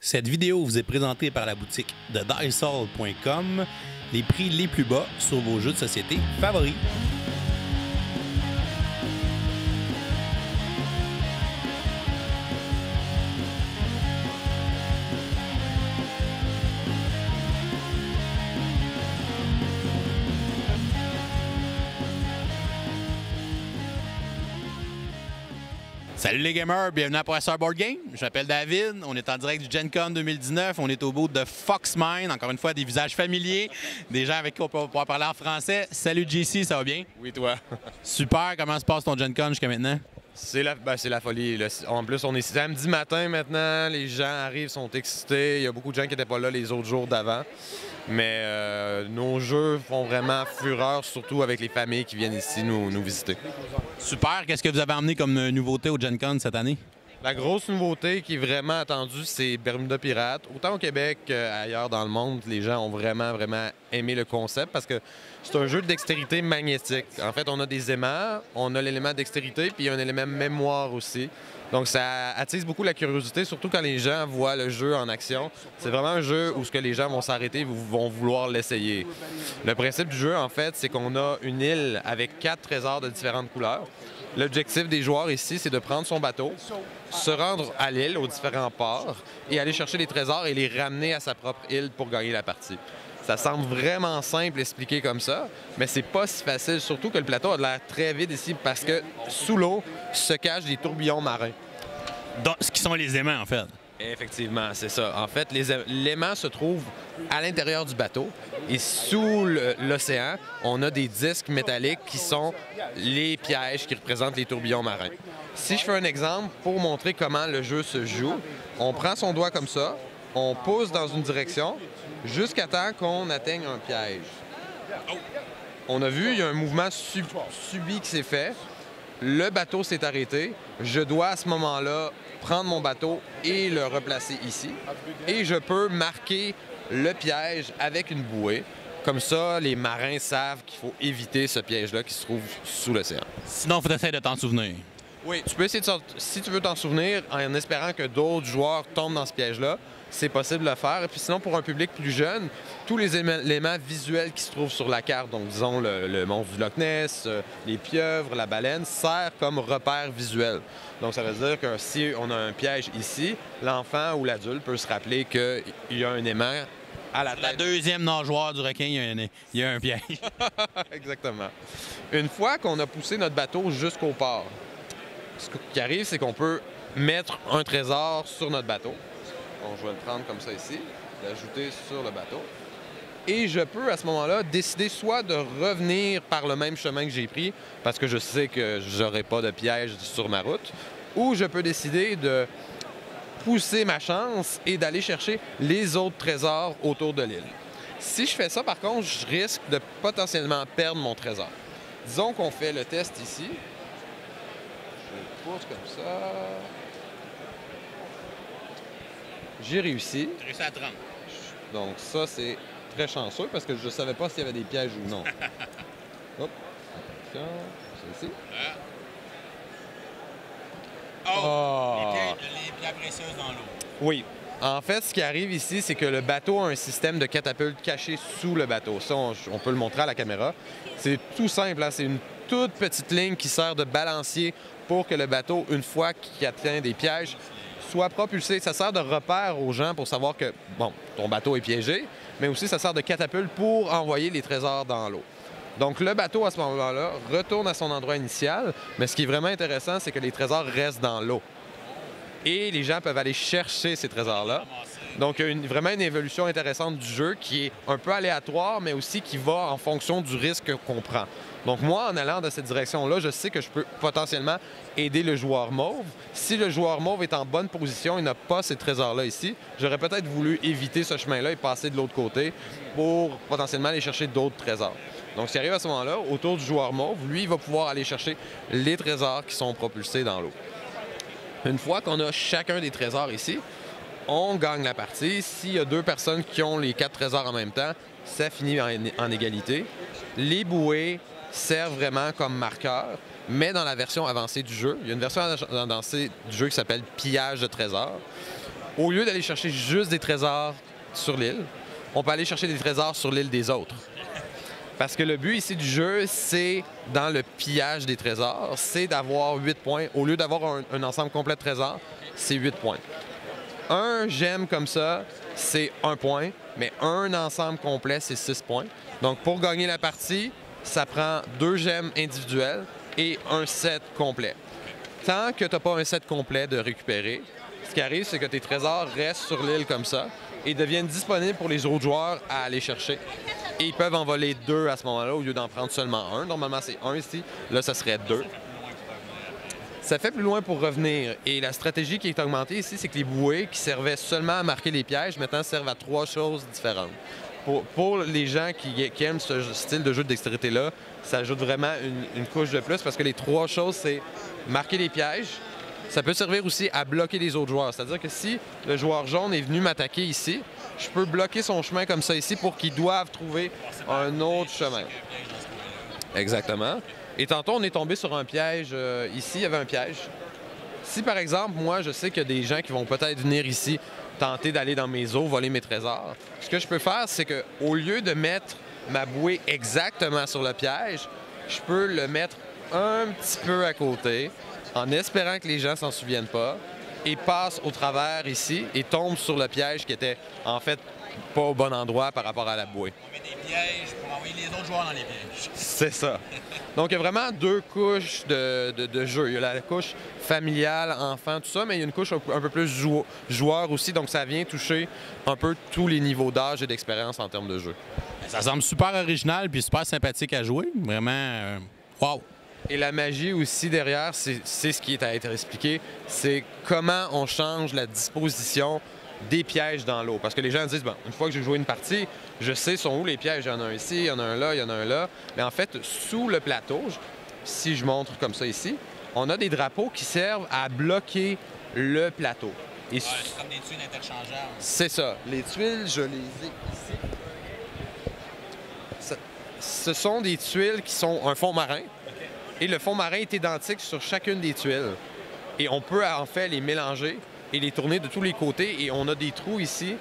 Cette vidéo vous est présentée par la boutique de Diceall.com, les prix les plus bas sur vos jeux de société favoris. Salut les gamers, bienvenue à Professeur Board Game. Je m'appelle David, on est en direct du Gen Con 2019, on est au bout de Foxmine, encore une fois des visages familiers, des gens avec qui on peut pouvoir parler en français. Salut JC, ça va bien? Oui, toi. Super, comment se passe ton Gen Con jusqu'à maintenant? C'est la folie. En plus, on est samedi matin maintenant, les gens arrivent, sont excités. Il y a beaucoup de gens qui n'étaient pas là les autres jours d'avant. Mais nos jeux font vraiment fureur, surtout avec les familles qui viennent ici nous visiter. Super, qu'est-ce que vous avez emmené comme nouveauté au Gen Con cette année? La grosse nouveauté qui est vraiment attendue, c'est Bermuda Pirate. Autant au Québec qu'ailleurs dans le monde, les gens ont vraiment aimé le concept parce que c'est un jeu de dextérité magnétique. En fait, on a des aimants, on a l'élément dextérité, puis il y a un élément mémoire aussi. Donc, ça attise beaucoup la curiosité, surtout quand les gens voient le jeu en action. C'est vraiment un jeu où les gens vont s'arrêter et vont vouloir l'essayer. Le principe du jeu, en fait, c'est qu'on a une île avec 4 trésors de différentes couleurs. L'objectif des joueurs ici, c'est de prendre son bateau, se rendre à l'île, aux différents ports, et aller chercher les trésors et les ramener à sa propre île pour gagner la partie. Ça semble vraiment simple expliqué comme ça, mais c'est pas si facile, surtout que le plateau a de l'air très vide ici parce que sous l'eau se cachent des tourbillons marins. Donc, ce qui sont les aimants, en fait. Effectivement, c'est ça. En fait, l'aimant se trouve à l'intérieur du bateau et sous l'océan, on a des disques métalliques qui sont les pièges qui représentent les tourbillons marins. Si je fais un exemple pour montrer comment le jeu se joue, on prend son doigt comme ça, on pousse dans une direction jusqu'à temps qu'on atteigne un piège. On a vu, il y a un mouvement subi qui s'est fait. Le bateau s'est arrêté. Je dois à ce moment-là prendre mon bateau et le replacer ici. Et je peux marquer le piège avec une bouée. Comme ça, les marins savent qu'il faut éviter ce piège-là qui se trouve sous l'océan. Sinon, il faut essayer de t'en souvenir. Oui, tu peux essayer si tu veux t'en souvenir, en espérant que d'autres joueurs tombent dans ce piège-là, c'est possible de le faire. Et puis sinon, pour un public plus jeune, tous les éléments visuels qui se trouvent sur la carte, donc disons le monstre du Loch Ness, les pieuvres, la baleine, servent comme repère visuel. Donc ça veut dire que si on a un piège ici, l'enfant ou l'adulte peut se rappeler qu'il y a un aimant à la tête. La deuxième nageoire du requin, il y a un piège. Exactement. Une fois qu'on a poussé notre bateau jusqu'au port, ce qui arrive, c'est qu'on peut mettre un trésor sur notre bateau. Donc, je vais le prendre comme ça ici, l'ajouter sur le bateau. Et je peux, à ce moment-là, décider soit de revenir par le même chemin que j'ai pris, parce que je sais que je n'aurai pas de piège sur ma route, ou je peux décider de pousser ma chance et d'aller chercher les autres trésors autour de l'île. Si je fais ça, par contre, je risque de potentiellement perdre mon trésor. Disons qu'on fait le test ici. Je pousse comme ça. J'ai réussi. J'ai réussi à 30. Donc ça, c'est très chanceux parce que je ne savais pas s'il y avait des pièges ou non. Hop. C'est ici. Les pierres précieuses dans l'eau. Oui. En fait, ce qui arrive ici, c'est que le bateau a un système de catapulte caché sous le bateau. Ça, on peut le montrer à la caméra. C'est tout simple, hein? C'est une toute petite ligne qui sert de balancier pour que le bateau, une fois qu'il atteint des pièges, soit propulsé. Ça sert de repère aux gens pour savoir que, bon, ton bateau est piégé, mais aussi ça sert de catapulte pour envoyer les trésors dans l'eau. Donc, le bateau, à ce moment-là, retourne à son endroit initial, mais ce qui est vraiment intéressant, c'est que les trésors restent dans l'eau. Et les gens peuvent aller chercher ces trésors-là. Donc, il y a vraiment une évolution intéressante du jeu qui est un peu aléatoire, mais aussi qui va en fonction du risque qu'on prend. Donc, moi, en allant dans cette direction-là, je sais que je peux potentiellement aider le joueur mauve. Si le joueur mauve est en bonne position et n'a pas ces trésors-là ici, j'aurais peut-être voulu éviter ce chemin-là et passer de l'autre côté pour potentiellement aller chercher d'autres trésors. Donc, ce qui arrive à ce moment-là, autour du joueur mauve, lui, il va pouvoir aller chercher les trésors qui sont propulsés dans l'eau. Une fois qu'on a chacun des trésors ici, on gagne la partie. S'il y a 2 personnes qui ont les 4 trésors en même temps, ça finit en égalité. Les bouées servent vraiment comme marqueur, mais dans la version avancée du jeu, il y a une version avancée du jeu qui s'appelle Pillage de trésors. au lieu d'aller chercher juste des trésors sur l'île, on peut aller chercher des trésors sur l'île des autres. Parce que le but ici du jeu, c'est, dans le pillage des trésors, c'est d'avoir 8 points. Au lieu d'avoir un ensemble complet de trésors, c'est 8 points. Un gemme comme ça, c'est 1 point, mais un ensemble complet, c'est 6 points. Donc, pour gagner la partie, ça prend 2 gemmes individuelles et un set complet. Tant que tu n'as pas un set complet de récupérer, ce qui arrive, c'est que tes trésors restent sur l'île comme ça et deviennent disponibles pour les autres joueurs à aller chercher. Et ils peuvent en voler 2 à ce moment-là au lieu d'en prendre seulement un. Normalement, c'est 1 ici. Là, ça serait 2. Ça fait plus loin pour revenir. Et la stratégie qui est augmentée ici, c'est que les bouées qui servaient seulement à marquer les pièges, maintenant servent à 3 choses différentes. Pour les gens qui aiment ce style de jeu de dextérité-là, ça ajoute vraiment une couche de plus parce que les 3 choses, c'est marquer les pièges. Ça peut servir aussi à bloquer les autres joueurs. C'est-à-dire que si le joueur jaune est venu m'attaquer ici, je peux bloquer son chemin comme ça ici pour qu'ils doivent trouver un autre chemin. Exactement. Et tantôt, on est tombé sur un piège. Ici, il y avait un piège. Si, par exemple, moi, je sais qu'il y a des gens qui vont peut-être venir ici tenter d'aller dans mes eaux, voler mes trésors, ce que je peux faire, c'est qu'au lieu de mettre ma bouée exactement sur le piège, je peux le mettre un petit peu à côté, en espérant que les gens s'en souviennent pas, et passent au travers ici et tombent sur le piège qui était, en fait, pas au bon endroit par rapport à la bouée. On met des pièges pour envoyer les autres joueurs dans les pièges. C'est ça. Donc, il y a vraiment 2 couches de jeu. Il y a la couche familiale, enfant, tout ça, mais il y a une couche un peu plus joueur aussi. Donc, ça vient toucher un peu tous les niveaux d'âge et d'expérience en termes de jeu. Ça semble super original puis super sympathique à jouer. Vraiment, wow! Et la magie aussi derrière, c'est ce qui est à être expliqué, c'est comment on change la disposition des pièges dans l'eau. Parce que les gens disent, bon, une fois que j'ai joué une partie, je sais sont où les pièges. Il y en a un ici, il y en a un là, il y en a un là. Mais en fait, sous le plateau, si je montre comme ça ici, on a des drapeaux qui servent à bloquer le plateau. Et c'est comme des tuiles interchangeables. C'est ça. Les tuiles, je les ai ici. Ce sont des tuiles qui sont un fond marin. Et le fond marin est identique sur chacune des tuiles. Et on peut en fait les mélanger et les tourner de tous les côtés. Et on a des trous ici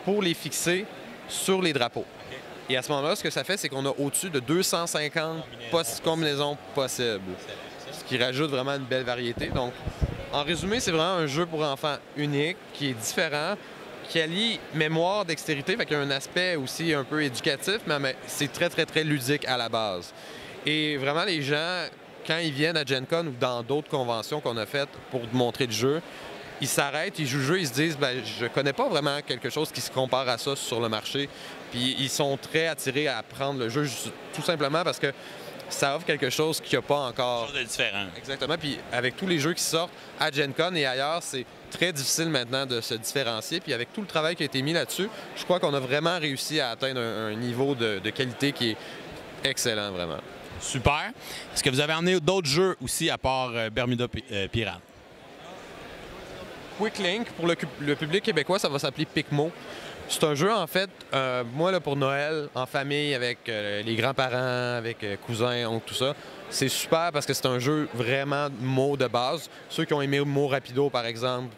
pour les fixer sur les drapeaux. Et à ce moment-là, ce que ça fait, c'est qu'on a au-dessus de 250 combinaisons possibles. Ce qui rajoute vraiment une belle variété. Donc, en résumé, c'est vraiment un jeu pour enfants unique, qui est différent, qui allie mémoire, dextérité, fait qu'il y a un aspect aussi un peu éducatif, mais c'est très, très, très ludique à la base. Et vraiment, les gens, quand ils viennent à Gen Con ou dans d'autres conventions qu'on a faites pour montrer le jeu, ils s'arrêtent, ils jouent le jeu, ils se disent ben, je connais pas vraiment quelque chose qui se compare à ça sur le marché. Puis ils sont très attirés à prendre le jeu tout simplement parce que ça offre quelque chose qu'il n'y a pas encore. Quelque chose de différent. Exactement. Puis avec tous les jeux qui sortent à Gen Con et ailleurs, c'est très difficile maintenant de se différencier. Puis avec tout le travail qui a été mis là-dessus, je crois qu'on a vraiment réussi à atteindre un niveau de qualité qui est excellent, vraiment. Super. Est-ce que vous avez emmené d'autres jeux aussi à part Bermuda Pirate? Quick Link, pour le public québécois, ça va s'appeler Picmo. C'est un jeu, en fait, moi, là, pour Noël, en famille, avec les grands-parents, avec cousins, oncles, tout ça. C'est super parce que c'est un jeu vraiment mots de base. Ceux qui ont aimé Mots Rapido, par exemple,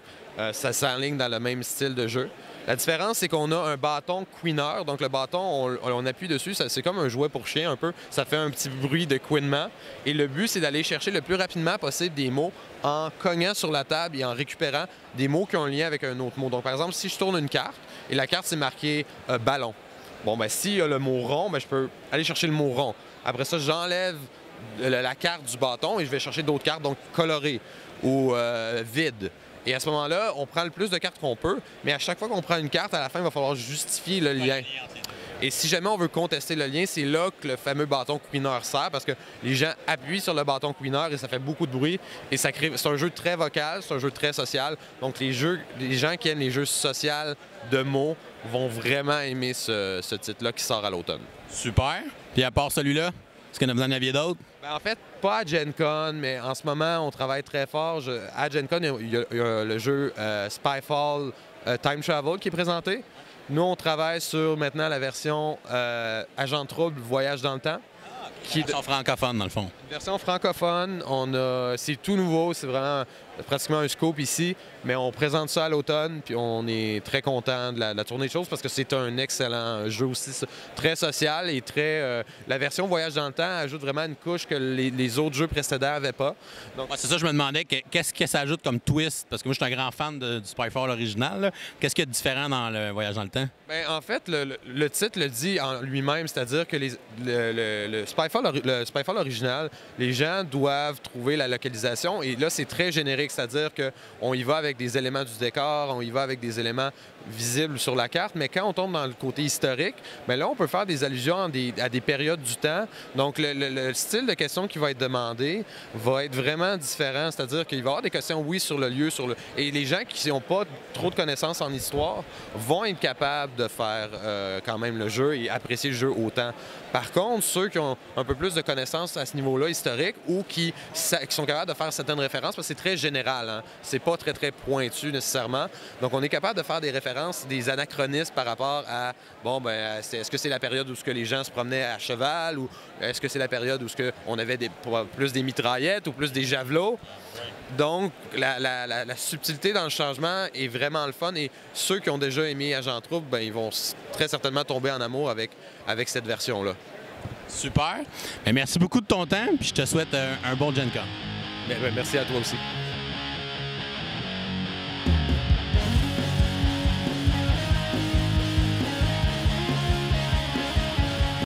ça s'enligne dans le même style de jeu. La différence, c'est qu'on a un bâton queener. Donc, le bâton, on appuie dessus. C'est comme un jouet pour chien, un peu. Ça fait un petit bruit de couinement. Et le but, c'est d'aller chercher le plus rapidement possible des mots en cognant sur la table et en récupérant des mots qui ont un lien avec un autre mot. Donc, par exemple, si je tourne une carte et la carte, c'est marqué ballon. Bon, ben s'il y a le mot rond, ben, je peux aller chercher le mot rond. Après ça, j'enlève la carte du bâton et je vais chercher d'autres cartes, donc colorées ou vides. Et à ce moment-là, on prend le plus de cartes qu'on peut, mais à chaque fois qu'on prend une carte, à la fin, il va falloir justifier le lien. Et si jamais on veut contester le lien, c'est là que le fameux bâton queener sert, parce que les gens appuient sur le bâton queener et ça fait beaucoup de bruit. Et ça crée... C'est un jeu très vocal, c'est un jeu très social. Donc les gens qui aiment les jeux sociaux de mots vont vraiment aimer ce titre-là qui sort à l'automne. Super. Puis à part celui-là, est-ce que vous en aviez d'autres? Ben, en fait, pas à Gen Con, mais en ce moment, on travaille très fort. À Gen Con, il y a le jeu Spyfall Time Travel qui est présenté. Nous, on travaille sur maintenant la version Agent Trouble Voyage dans le temps. Qui est version francophone, dans le fond. Version francophone, c'est tout nouveau, c'est vraiment pratiquement un scoop ici, mais on présente ça à l'automne, puis on est très content de la tournée de choses parce que c'est un excellent jeu aussi, très social et très... la version Voyage dans le temps ajoute vraiment une couche que les autres jeux précédents n'avaient pas. Donc, c'est ça, je me demandais, qu'est-ce que ça ajoute comme twist? Parce que moi, je suis un grand fan du Spyfall original. Qu'est-ce qu'il y a de différent dans le Voyage dans le temps? Bien, en fait, le titre le dit en lui-même, c'est-à-dire que le Spyfall original, les gens doivent trouver la localisation et là, c'est très générique, c'est-à-dire qu'on y va avec des éléments du décor, on y va avec des éléments visibles sur la carte, mais quand on tombe dans le côté historique, bien là, on peut faire des allusions à des périodes du temps. Donc, le style de questions qui va être demandé va être vraiment différent, c'est-à-dire qu'il va y avoir des questions, oui, sur le lieu, et les gens qui n'ont pas trop de connaissances en histoire vont être capables de faire quand même le jeu et apprécier le jeu autant. Par contre, ceux qui ont un peu plus de connaissances à ce niveau-là historique ou qui sont capables de faire certaines références, parce que c'est très général, hein? C'est pas très, très pointu nécessairement. Donc, on est capable de faire des références, des anachronismes par rapport à, bon, ben, est-ce que c'est la période où les gens se promenaient à cheval ou est-ce que c'est la période où on avait plus des mitraillettes ou plus des javelots? Donc, la subtilité dans le changement est vraiment le fun et ceux qui ont déjà aimé Agent Trouble, ben, ils vont très certainement tomber en amour avec cette version-là. Super. Bien, merci beaucoup de ton temps puis je te souhaite un bon Gen Con. Bien, merci à toi aussi.